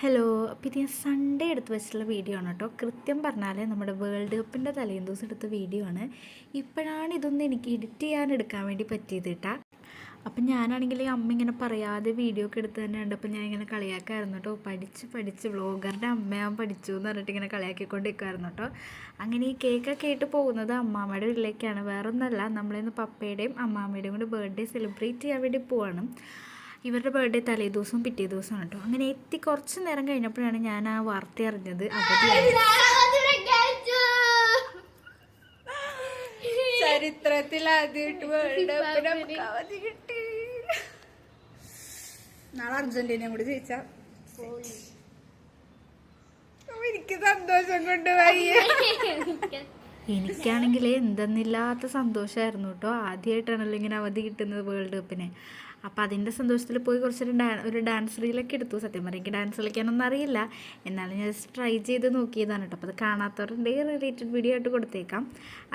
Hello. അപ്പോൾ ഇത് ഞാൻ സൺഡേ എടുത്ത് വെച്ചിട്ടുള്ള വീഡിയോ ആണ് കേട്ടോ. കൃത്യം പറഞ്ഞാൽ നമ്മുടെ വേൾഡ് കപ്പിൻ്റെ തലേന്ന് ദിവസം എടുത്ത വീഡിയോ ആണ്. ഇപ്പോഴാണ് ഇതൊന്നും എനിക്ക് എഡിറ്റ് എടുക്കാൻ വേണ്ടി പറ്റിയത് കേട്ടാ. അപ്പം ഞാനാണെങ്കിൽ അമ്മ ഇങ്ങനെ പറയാതെ വീഡിയോ ഒക്കെ എടുത്ത് തന്നെ ഉണ്ട്. അപ്പോൾ ഞാൻ ഇങ്ങനെ കളിയാക്കായിരുന്നു കേട്ടോ. പഠിച്ച് വ്ളോഗറുടെ അമ്മയാൻ പഠിച്ചു എന്ന് പറഞ്ഞിട്ട് ഇങ്ങനെ കളിയാക്കിക്കൊണ്ടിരിക്കുമായിരുന്നു കേട്ടോ. അങ്ങനെ ഈ കേക്കൊക്കെ ആയിട്ട് പോകുന്നത് അമ്മാമ്മയുടെ വീട്ടിലേക്കാണ്. വേറൊന്നല്ല, നമ്മളിന്ന് പപ്പയുടെയും അമ്മാമ്മയുടെയും കൂടി ബർത്ത്ഡേ സെലിബ്രേറ്റ് ചെയ്യാൻ വേണ്ടി പോവാണ്. ഇവരുടെ ബർത്ത്ഡേ തലേ ദിവസവും പിറ്റേ ദിവസമാണ് കേട്ടോ. അങ്ങനെ എത്തി കുറച്ച് നേരം കഴിഞ്ഞപ്പോഴാണ് ഞാൻ ആ വാർത്ത അറിഞ്ഞത്. ചരിത്രത്തിൽ ആദ്യമായിട്ട് അവധി കിട്ടി. നാളെ അർജന്റീനയും കൂടി ജയിച്ച എനിക്ക് സന്തോഷം കൊണ്ട് വയ്യ. എനിക്കാണെങ്കിൽ എന്തെന്നില്ലാത്ത സന്തോഷമായിരുന്നു കേട്ടോ. ആദ്യമായിട്ടാണല്ലോ ഇങ്ങനെ അവധി കിട്ടുന്നത് വേൾഡ് കപ്പിന്. അപ്പോൾ അതിൻ്റെ സന്തോഷത്തിൽ പോയി കുറച്ചൊരു ഒരു ഡാൻസ് റീലൊക്കെ എടുത്തു. സത്യം പറഞ്ഞാൽ എനിക്ക് ഡാൻസ് കളിക്കാനൊന്നും അറിയില്ല, എന്നാലും ഞാൻ ജസ്റ്റ് ട്രൈ ചെയ്ത് നോക്കിയതാണ് കേട്ടോ. അപ്പോൾ അത് കാണാത്തവരുടെ റിലേറ്റഡ് വീഡിയോ ആയിട്ട് കൊടുത്തേക്കാം.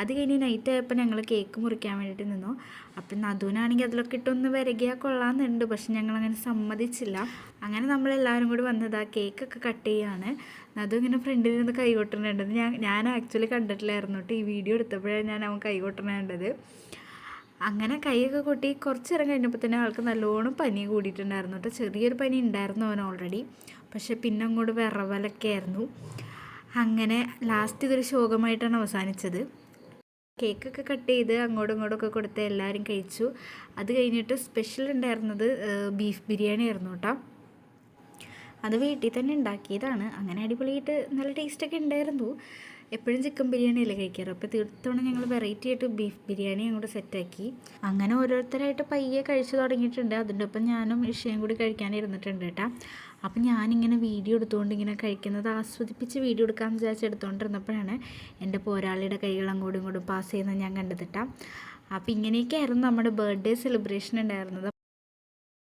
അത് കഴിഞ്ഞ് നൈറ്റ് ആയപ്പോൾ ഞങ്ങൾ കേക്ക് മുറിക്കാൻ വേണ്ടിയിട്ട് നിന്നു. അപ്പം നദൂനാണെങ്കിൽ അതിലൊക്കെ ഇട്ടൊന്ന് വരകിയാൽ കൊള്ളാമെന്നുണ്ട്, പക്ഷെ ഞങ്ങളങ്ങനെ സമ്മതിച്ചില്ല. അങ്ങനെ നമ്മളെല്ലാവരും കൂടി വന്നത് ആ കേക്കൊക്കെ കട്ട് ചെയ്യാണ്. നദു ഇങ്ങനെ ഫ്രണ്ടിൽ നിന്ന് കൈ കൊട്ടണുണ്ടത് ഞാൻ ആക്ച്വലി കണ്ടിട്ടില്ലായിരുന്നു കേട്ടോ. ഈ വീഡിയോ എടുത്തപ്പോഴാണ് ഞാൻ അവൻ കൈ കൊട്ടണേണ്ടത്. അങ്ങനെ കൈയൊക്കെ കൊട്ടി കുറച്ച് നേരം കഴിഞ്ഞപ്പോൾ തന്നെ ആൾക്ക് നല്ലോണം പനി കൂടിയിട്ടുണ്ടായിരുന്നു കേട്ടോ. ചെറിയൊരു പനി ഉണ്ടായിരുന്നു അവൻ ഓൾറെഡി, പക്ഷെ പിന്നെ അങ്ങോട്ട് വിറവലൊക്കെ ആയിരുന്നു. അങ്ങനെ ലാസ്റ്റ് ഇതൊരു ശോകമായിട്ടാണ് അവസാനിച്ചത്. കേക്കൊക്കെ കട്ട് ചെയ്ത് അങ്ങോട്ടും ഇങ്ങോട്ടൊക്കെ കൊടുത്ത് എല്ലാവരും കഴിച്ചു. അത് കഴിഞ്ഞിട്ട് സ്പെഷ്യൽ ഉണ്ടായിരുന്നത് ബീഫ് ബിരിയാണി ആയിരുന്നു കേട്ടോ. അത് വീട്ടിൽ തന്നെ ഉണ്ടാക്കിയതാണ്. അങ്ങനെ അടിപൊളിയായിട്ട് നല്ല ടേസ്റ്റൊക്കെ ഉണ്ടായിരുന്നു. എപ്പോഴും ചിക്കൻ ബിരിയാണി അല്ലേ കഴിക്കാറ്, അപ്പോൾ തീർച്ചയായിട്ടും ഞങ്ങൾ വെറൈറ്റി ആയിട്ട് ബീഫ് ബിരിയാണി അങ്ങോട്ട് സെറ്റാക്കി. അങ്ങനെ ഓരോരുത്തരായിട്ട് പയ്യെ കഴിച്ചു തുടങ്ങിയിട്ടുണ്ട്. അതിൻ്റെ ഒപ്പം ഞാനും ഇഷയും കൂടി കഴിക്കാനിരുന്നിട്ടുണ്ട് കേട്ടോ. അപ്പം ഞാനിങ്ങനെ വീഡിയോ എടുത്തുകൊണ്ട് ഇങ്ങനെ കഴിക്കുന്നത് ആസ്വദിപ്പിച്ച് വീഡിയോ എടുക്കാമെന്ന് വിചാരിച്ച് എടുത്തുകൊണ്ടിരുന്നപ്പോഴാണ് എൻ്റെ പോരാളിയുടെ കൈകൾ അങ്ങോട്ടും ഇങ്ങോട്ടും പാസ് ചെയ്യുന്നത് ഞാൻ കണ്ടതിട്ടാ. അപ്പോൾ ഇങ്ങനെയൊക്കെയായിരുന്നു നമ്മുടെ ബർത്ത്ഡേ സെലിബ്രേഷൻ ഉണ്ടായിരുന്നത്.